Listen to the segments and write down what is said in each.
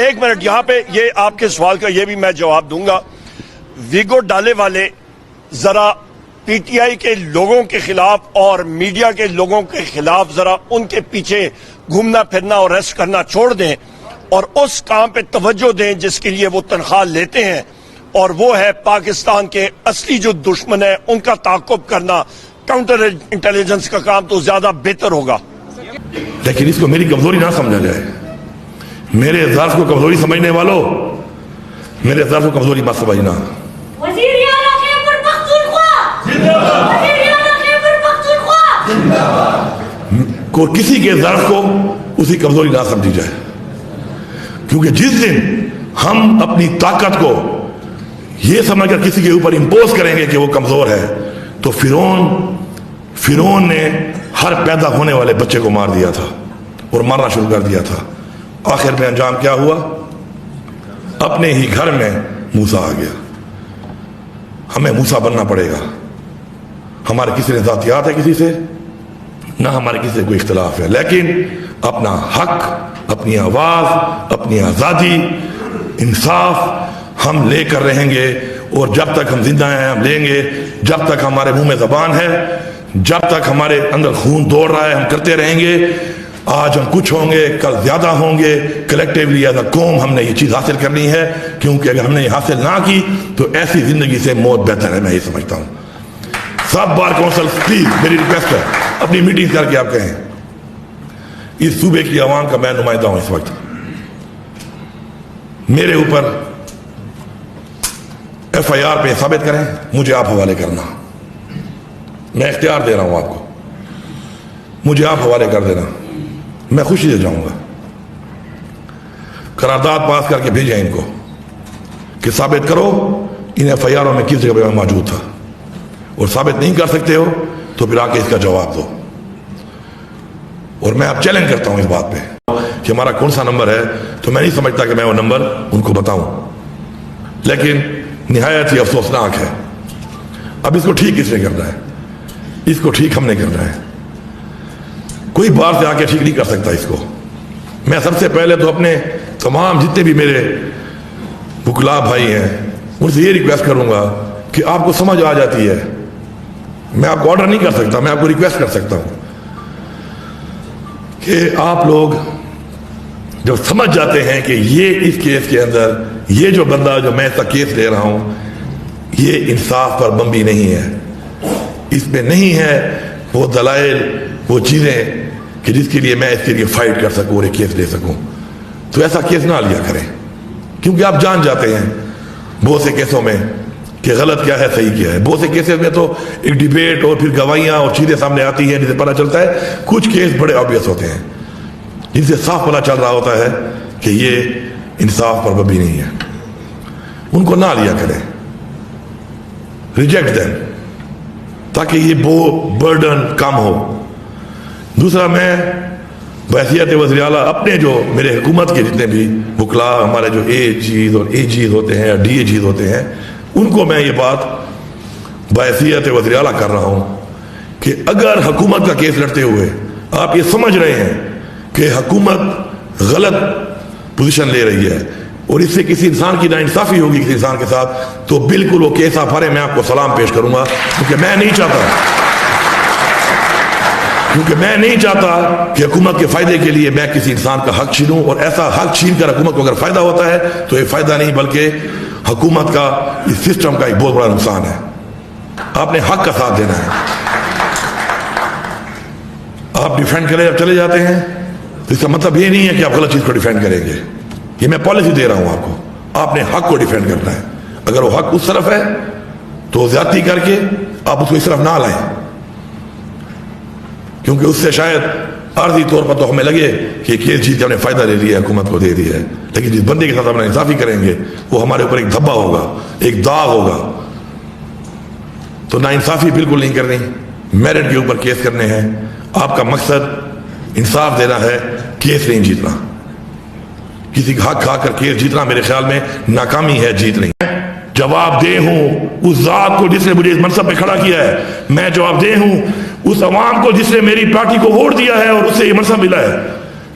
ایک منٹ یہاں پہ یہ آپ کے سوال کا یہ بھی میں جواب دوں گا. ویگو ڈالے والے ذرا پی ٹی آئی کے لوگوں کے خلاف اور میڈیا کے لوگوں کے خلاف ذرا ان کے پیچھے گھومنا پھرنا اور ریسٹ کرنا چھوڑ دیں اور اس کام پہ توجہ دیں جس کے لیے وہ تنخواہ لیتے ہیں, اور وہ ہے پاکستان کے اصلی جو دشمن ہے ان کا تعاقب کرنا. کاؤنٹر انٹیلیجنس کا کام تو زیادہ بہتر ہوگا. لیکن اس کو میری کمزوری نہ سمجھا جائے. میرے اعزاز کو کمزوری سمجھنے والوں, میرے اعزاز کو کمزوری مت سمجھنا. کو کسی کے اعزاز کو اسی کمزوری نہ سمجھی جائے, کیونکہ جس دن ہم اپنی طاقت کو یہ سمجھ کر کسی کے اوپر امپوز کریں گے کہ وہ کمزور ہے, تو فرعون نے ہر پیدا ہونے والے بچے کو مار دیا تھا اور مارنا شروع کر دیا تھا. آخر میں انجام کیا ہوا؟ اپنے ہی گھر میں موسیٰ آ گیا. ہمیں موسیٰ بننا پڑے گا. ہمارے کسی نے ذاتیات ہے کسی سے نہ ہمارے کسی سے کوئی اختلاف ہے, لیکن اپنا حق, اپنی آواز, اپنی آزادی, انصاف ہم لے کر رہیں گے. اور جب تک ہم زندہ ہیں ہم لیں گے. جب تک ہمارے منہ میں زبان ہے, جب تک ہمارے اندر خون دوڑ رہا ہے, ہم کرتے رہیں گے. آج ہم کچھ ہوں گے, کل زیادہ ہوں گے. کلیکٹیولی ایز اے قوم ہم نے یہ چیز حاصل کرنی ہے, کیونکہ اگر ہم نے یہ حاصل نہ کی تو ایسی زندگی سے موت بہتر ہے. میں یہ سمجھتا ہوں. سب بار کونسل پلیز میری ریکویسٹ ہے, اپنی میٹنگ کر کے آپ کہیں اس صوبے کی عوام کا میں نمائندہ ہوں اس وقت. میرے اوپر ایف آئی آر پہ ثابت کریں, مجھے آپ حوالے کرنا. میں اختیار دے رہا ہوں آپ کو, مجھے آپ حوالے کر دینا, میں خوشی سے جاؤں گا. قرارداد پاس کر کے بھیجیں ان کو کہ ثابت کرو ان ایف آئی آروں میں کس جگہ پہ میں موجود تھا, اور ثابت نہیں کر سکتے ہو تو پھر آ کے اس کا جواب دو. اور میں اب چیلنج کرتا ہوں اس بات پہ کہ ہمارا کون سا نمبر ہے, تو میں نہیں سمجھتا کہ میں وہ نمبر ان کو بتاؤں, لیکن نہایت ہی افسوسناک ہے. اب اس کو ٹھیک کس نے کرنا ہے؟ اس کو ٹھیک ہم نے کرنا ہے. کوئی باہر سے آ کے ٹھیک نہیں کر سکتا اس کو. میں سب سے پہلے تو اپنے تمام جتنے بھی میرے وکلا بھائی ہیں ان سے یہ ریکویسٹ کروں گا کہ آپ کو سمجھ آ جاتی ہے. میں آپ کو آرڈر نہیں کر سکتا, میں آپ کو ریکویسٹ کر سکتا ہوں کہ آپ لوگ جب سمجھ جاتے ہیں کہ یہ اس کیس کے اندر یہ جو بندہ جو میں اس کا کیس لے رہا ہوں یہ انصاف پر مبنی نہیں ہے, اس میں نہیں ہے وہ دلائل, وہ چیزیں کہ جس کے لیے میں اس کے لیے فائٹ کر سکوں اور ایک کیس لے سکوں, تو ایسا کیس نہ لیا کریں. کیونکہ آپ جان جاتے ہیں بہت سے کیسوں میں کہ غلط کیا ہے صحیح کیا ہے. بہت سے کیسز میں تو ایک ڈیبیٹ اور پھر گواہیاں اور چیزیں سامنے آتی ہیں جن سے پتہ چلتا ہے. کچھ کیس بڑے آبویس ہوتے ہیں جن سے صاف پتہ چل رہا ہوتا ہے کہ یہ انصاف پر مبنی نہیں ہے. ان کو نہ لیا کریں, ریجیکٹ دیم, تاکہ یہ برڈن کم ہو. دوسرا, میں بحیثیت وزیر اعلیٰ اپنے جو میرے حکومت کے جتنے بھی وکلا ہمارے جو اے جیز اور اے جیز ہوتے ہیں یا ڈی اے جیز ہوتے ہیں ان کو میں یہ بات بحیثیت وزیر اعلیٰ کر رہا ہوں کہ اگر حکومت کا کیس لڑتے ہوئے آپ یہ سمجھ رہے ہیں کہ حکومت غلط پوزیشن لے رہی ہے اور اس سے کسی انسان کی ناانصافی ہوگی کسی انسان کے ساتھ, تو بالکل وہ کیس آپ ہارے, میں آپ کو سلام پیش کروں گا. کیونکہ میں نہیں چاہتا کہ حکومت کے فائدے کے لیے میں کسی انسان کا حق چھینوں, اور ایسا حق چھین کر حکومت کو اگر فائدہ ہوتا ہے تو یہ فائدہ نہیں بلکہ حکومت کا اس سسٹم کا ایک بہت بڑا نقصان ہے. آپ نے حق کا ساتھ دینا ہے. آپ ڈیفینڈ کریں جب چلے جاتے ہیں تو اس کا مطلب یہ نہیں ہے کہ آپ غلط چیز کو ڈیفینڈ کریں گے. یہ میں پالیسی دے رہا ہوں آپ کو, آپ نے حق کو ڈیفینڈ کرنا ہے. اگر وہ حق اس طرف ہے تو زیادتی کر کے آپ اس کو اس طرف نہ لائیں, کیونکہ اس سے شاید عارضی طور پر تو ہمیں لگے کہ کیس جیت ہم نے فائدہ لے لیا, حکومت کو دے دیا ہے, لیکن جس بندے کے ساتھ ہم انصافی کریں گے وہ ہمارے اوپر ایک دھبا ہوگا, ایک داغ ہوگا. تو نا انصافی بالکل نہیں کرنی, میرٹ کے اوپر کیس کرنے ہیں. آپ کا مقصد انصاف دینا ہے, کیس نہیں جیتنا. کسی کا حق کھا کر کیس جیتنا میرے خیال میں ناکامی ہے, جیت نہیں. جواب دہ ہوں اس ذات کو جس نے مجھے اس منصب پہ کھڑا کیا ہے. میں جواب دہ ہوں اس عوام کو جس نے میری پارٹی کو ووٹ دیا ہے اور اس سے یہ منصب ملا ہے.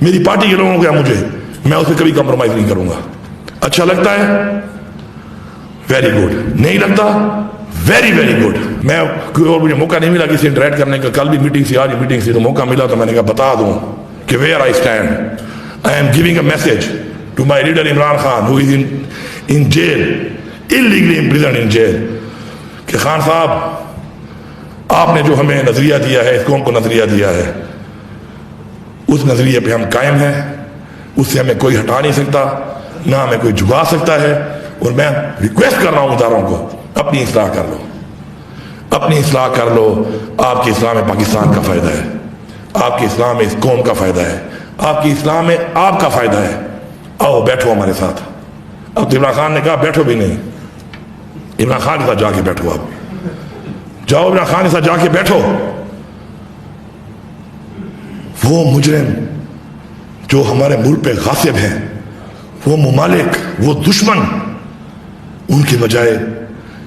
میری پارٹی کے لوگوں کو مجھے मैं उस पर कभी कॉम्प्रोमाइज नहीं करूंगा। अच्छा लगता है, वेरी गुड, नहीं लगता, वेरी वेरी गुड। मैं कोई और मुझे मौका नहीं मिला किसी इंटरेक्ट करने का, कल भी मीटिंग से आज मीटिंग से तो मौका मिला तो मैंने कहा बता दूं कि where I stand. I am giving a message to my leader Imran Khan who is in jail, illegally imprisoned in jail, कि खान साहब आपने जो हमें नजरिया दिया है, इस कौम को नजरिया दिया है, उस नजरिए पे हम कायम हैं, उससे हमें कोई हटा नहीं सकता, ना हमें कोई झुका सकता है। और मैं रिक्वेस्ट कर रहा हूं इदारों को, अपनी इस्लाह कर लो, अपनी इस्लाह कर लो। आपकी इस्लाह में पाकिस्तान का फायदा है, आपकी इस्लाह में इस कौम का फायदा है, आपकी इस्लाह में आपका फायदा है। आओ बैठो हमारे साथ। अब तो इमरान खान ने कहा बैठो भी नहीं, इमरान खान के साथ जाके बैठो, आप जाओ इमरान खान के साथ जाके बैठो। वो मुजरिम जो हमारे मुल्क पे गासिब हैं, वो मुमालिक, वो दुश्मन, उनके बजाय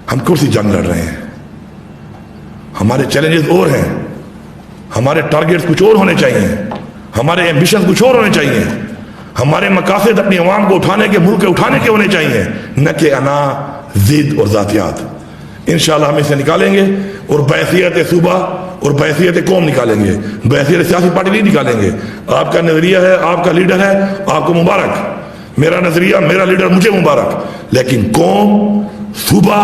हम कौन सी जंग लड़ रहे हैं? हमारे चैलेंजेस और हैं, हमारे टारगेट्स कुछ और होने चाहिए, हमारे एम्बिशन कुछ और होने चाहिए, हमारे मकासद अपनी अवाम को उठाने के, मुल्क के उठाने के होने चाहिए, न कि अना, जिद और जातियात। इंशाअल्लाह हम इसे निकालेंगे और बैसियत सूबा और बैसियत कौम निकालेंगे, बैसियत सियासी पार्टी नहीं निकालेंगे। आपका नजरिया है, आपका लीडर है, आपको मुबारक। मेरा नजरिया, मेरा लीडर, मुझे मुबारक। लेकिन कौम, सूबा,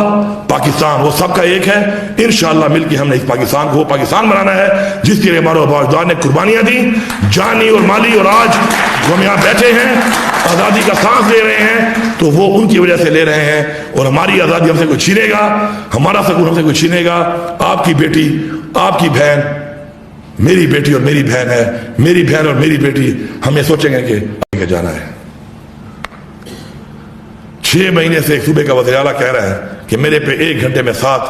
पाकिस्तान, वो सबका एक है। इंशाअल्लाह मिलकर हमने इस पाकिस्तान को वो पाकिस्तान बनाना है जिसके लिए हमारे अबाजदार ने कुर्बानियां दी, जानी और माली, और आज जो हम यहाँ बैठे हैं आज़ादी का सांस ले रहे हैं तो वो उनकी वजह से ले रहे हैं। और हमारी आज़ादी हमसे कोई छीनेगा, हमारा सुकून हमसे कोई छीनेगा। आपकी बेटी, आपकी बहन, मेरी बेटी और मेरी बहन है, मेरी बहन और मेरी बेटी, हम ये सोचेंगे कि आगे जाना है। 6 महीने से एक सूबे का वज़ीर आला कह रहा है कि मेरे पे 1 घंटे में 7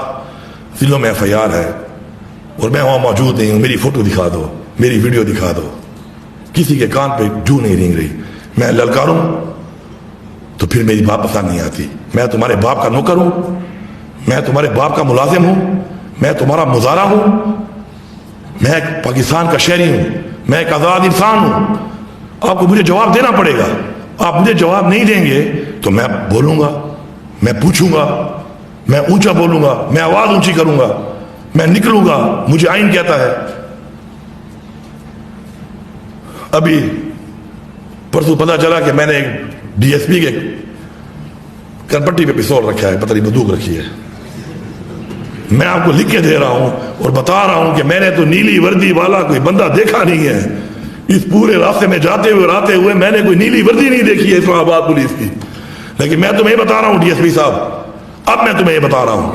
जिलों में FIR है और मैं वहां मौजूद नहीं हूं, मेरी फोटो दिखा दो, मेरी वीडियो दिखा दो। किसी के कान पे जू नहीं रेंग रही। मैं ललकारूं तो फिर मेरी बात पसंद नहीं आती। मैं तुम्हारे बाप का नौकर हूं, मैं तुम्हारे बाप का मुलाजिम हूं, मैं तुम्हारा मुजारा हूं, मैं एक पाकिस्तान का शहरी हूं, मैं एक आजाद इंसान हूं। आपको मुझे जवाब देना पड़ेगा। आप मुझे जवाब नहीं देंगे तो मैं बोलूंगा, मैं पूछूंगा, मैं ऊंचा बोलूंगा, मैं आवाज ऊंची करूंगा, मैं निकलूंगा। मुझे आइन कहता है। अभी परसों पता चला कि मैंने एक DSP के करपट्टी पे पिस्तौल रखा है, पता नहीं बंदूक रखी है। मैं आपको लिख के दे रहा हूं और बता रहा हूं कि मैंने तो नीली वर्दी वाला कोई बंदा देखा नहीं है। इस पूरे रास्ते में जाते हुए और आते हुए मैंने कोई नीली वर्दी नहीं देखी है इस्लामाबाद पुलिस की। लेकिन मैं तुम्हें बता रहा हूं DSP साहब, अब मैं तुम्हें ये बता रहा हूं,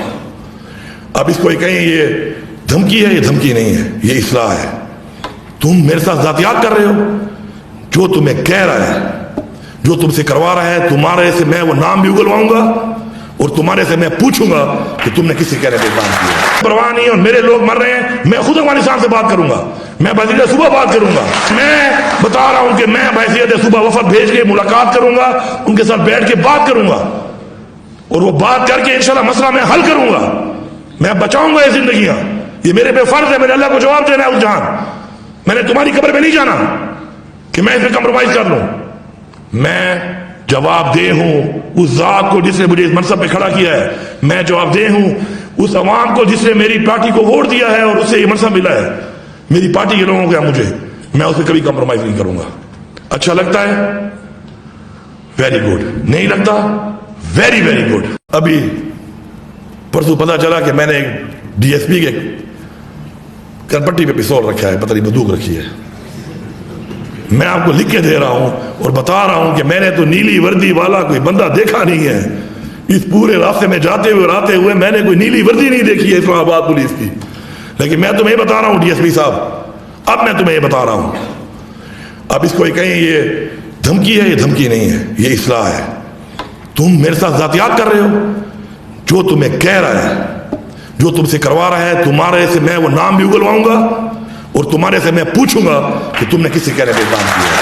अब इसको कहीं ये धमकी है, ये धमकी नहीं है, ये इस्लाह है। तुम मेरे साथ जातियात कर रहे हो, जो तुम्हें कह रहा है, जो तुमसे करवा रहा है, तुम्हारे से मैं वो नाम भी उगलवाऊंगा और तुम्हारे से मैं पूछूंगा कि तुमने किससे कहने पे काम किया। परवाह नहीं, और मेरे लोग मर रहे हैं, मैं खुद अफगानिस्तान से बात करूंगा, मैं बैसियत सूबा बात करूंगा। मैं बता रहा हूं कि मैं बैसियत सूबा वफद भेज के मुलाकात करूंगा, उनके साथ बैठ के बात करूंगा और वो बात करके इंशाल्लाह मसला मैं हल करूंगा। मैं बचाऊंगा ये जिंदगियां, ये मेरे पे फर्ज है, मेरे अल्लाह को जवाब देना है उस जहां। मैंने तुम्हारी कब्र पे नहीं जाना कि मैं इसमें कंप्रोमाइज कर लूं। मैं जवाबदेह हूं उस जात को जिसने मुझे इस मनसब पे खड़ा किया है। मैं जवाबदेह हूं उस अवाम को जिसने मेरी पार्टी को वोट दिया है और उससे ये मनसब मिला है। मेरी पार्टी के लोगों को मुझे, मैं उससे कभी कंप्रोमाइज नहीं करूंगा। अच्छा लगता है, वेरी गुड, नहीं लगता, वेरी वेरी गुड। अभी परसों पता चला कि मैंने एक DSP के करपट्टी पे पिस्तौल रखा है, पता नहीं बंदूक रखी है। मैं आपको लिख के दे रहा हूं और बता रहा हूं कि मैंने तो नीली वर्दी वाला कोई बंदा देखा नहीं है। इस पूरे रास्ते में जाते हुए और आते हुए मैंने कोई नीली वर्दी नहीं देखी है इस्लामाबाद पुलिस की। लेकिन मैं तुम्हें बता रहा हूं DSP साहब, अब मैं तुम्हें बता रहा हूं, अब इसको कहीं ये धमकी है, ये धमकी नहीं है, ये इस्लाह है। तुम मेरे साथ जातियात कर रहे हो, जो तुम्हें कह रहा है, जो तुमसे करवा रहा है, तुम्हारे से मैं वो नाम भी उगलवाऊंगा और तुम्हारे से मैं पूछूंगा कि तुमने किससे कहने पे काम किया।